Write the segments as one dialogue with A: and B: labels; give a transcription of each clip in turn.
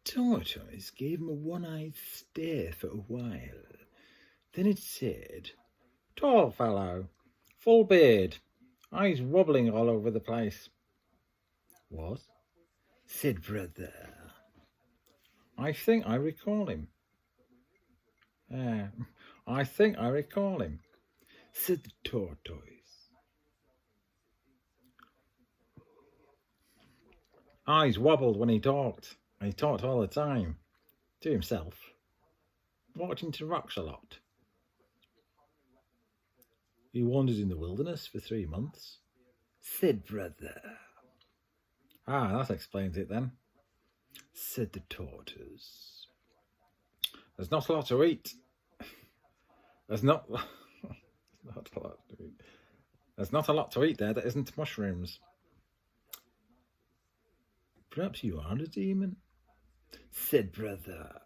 A: tortoise gave him a one-eyed stare for a while. Then it said,
B: "Tall fellow, full beard, eyes wobbling all over the place."
A: "What?" said Brother.
B: "I think I recall him." I think I recall him,"
A: said the tortoise.
B: "Eyes wobbled when he talked, and he talked all the time, to himself. Walked into rocks a lot."
A: "He wandered in the wilderness for 3 months," said Brother.
B: "That explains it then,"
A: said the tortoise.
B: "There's not a lot to eat. There's not a lot to eat. There's not a lot to eat there that isn't mushrooms."
A: "Perhaps you are a demon," said Brother.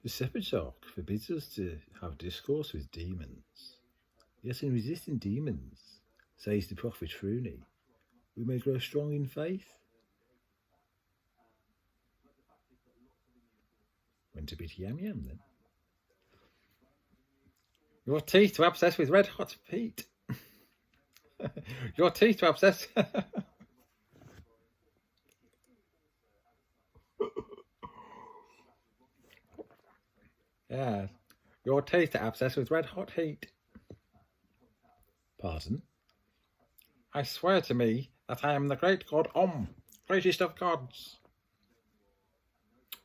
A: "The Shepherd's Talk forbids us to have discourse with demons. Yet in resisting demons, says the prophet Rooney, we may grow strong in faith." Went a bit yam-yam then.
B: "Your teeth were obsessed with red hot heat." Your teeth were obsessed. Yeah, your teeth are obsessed with red hot heat.
A: "Pardon?"
B: "I swear to me that I am the great god greatest of gods."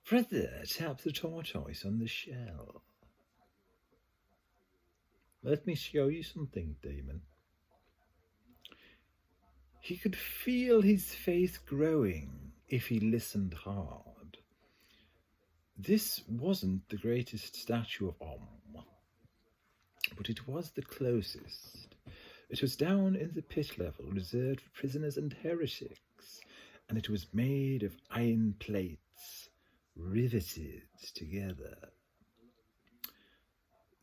A: Brother tapped the tortoise on the shell. "Let me show you something, demon." He could feel his faith growing if he listened hard. This wasn't the greatest statue of Om, but it was the closest. It was down in the pit level reserved for prisoners and heretics, and it was made of iron plates riveted together.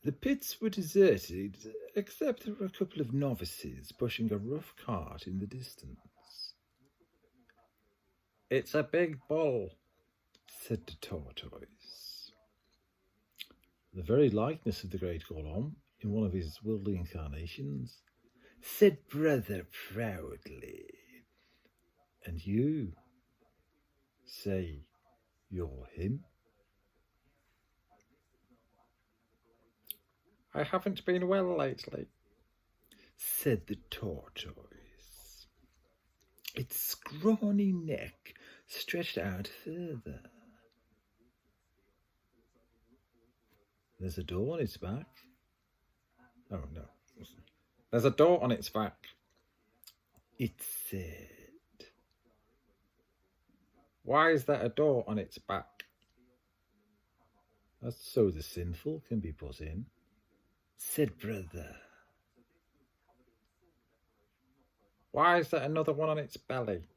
A: The pits were deserted, except there were a couple of novices pushing a rough cart in the distance.
B: "It's a big bull,"
A: said the tortoise. "The very likeness of the great Golem in one of his worldly incarnations," said Brother proudly. "And you say you're him?"
B: "I haven't been well lately,"
A: said the tortoise. Its scrawny neck stretched out further. "There's a door on its back."
B: "Oh, no. There's a door on its back,"
A: it said.
B: "Why is there a door on its back?"
A: "That's so the sinful can be put in," said Brother.
B: "Why is there another one on its belly?"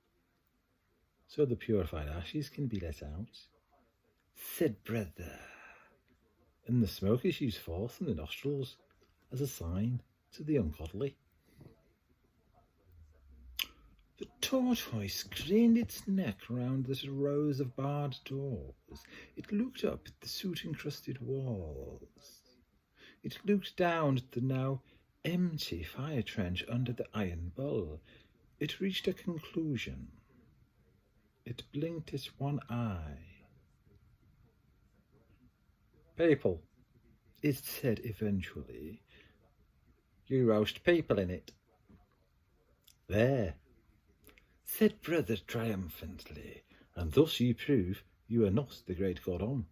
A: "So the purified ashes can be let out," said Brother. "And the smoke issues forth from the nostrils as a sign to the ungodly." The tortoise craned its neck round the rows of barred doors. It looked up at the soot-encrusted walls. It looked down at the now empty fire trench under the iron bull. It reached a conclusion. It blinked its one eye.
B: "People,"
A: it said eventually.
B: "You roast people in it."
A: "There," said Brother triumphantly, "and thus you prove you are not the great god Om.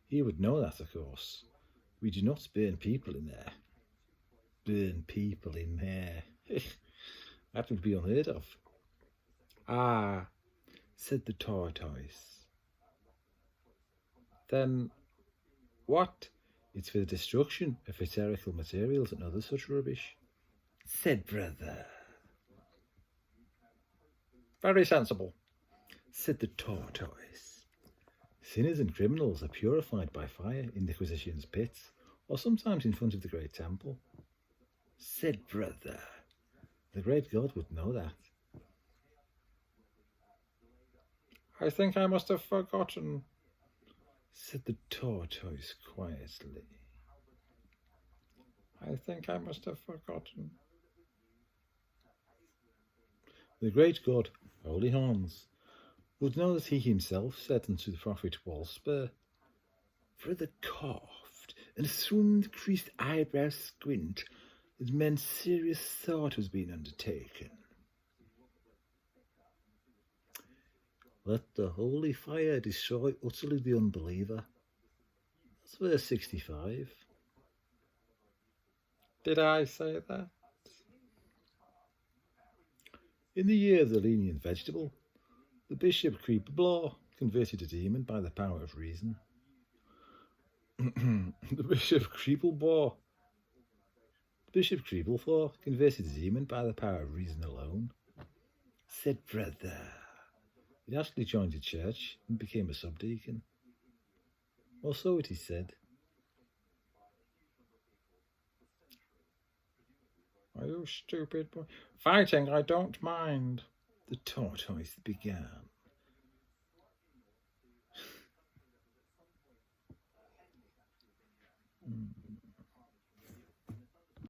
A: He would know that, of course. We do not burn people in there." "Burn people in there?" That would be unheard of."
B: "Ah,"
A: said the tortoise.
B: "Then what?"
A: "It's for the destruction of ethereal materials and other such rubbish," said Brother.
B: "Very sensible,"
A: said the tortoise. "Sinners and criminals are purified by fire in the Inquisition's pits, or sometimes in front of the great temple," said Brother. "The great God would know that."
B: I think I must have forgotten,
A: said the tortoise quietly.
B: I think I must have forgotten.
A: The great god, Holy Horns, would know that he himself said unto the prophet Wallspur, Brother coughed, and through the creased eyebrow squint, that meant serious thought was being undertaken. Let the holy fire destroy utterly the unbeliever. That's verse 65.
B: Did I say that?
A: In the year of the lenient vegetable, the Bishop Creeperblaw converted a demon by the power of reason. The Bishop Creeperblaw converted a demon by the power of reason alone, said brother. He actually joined a church and became a subdeacon. Or so it is said.
B: Are you stupid boy? Fighting, I don't mind,
A: the tortoise began.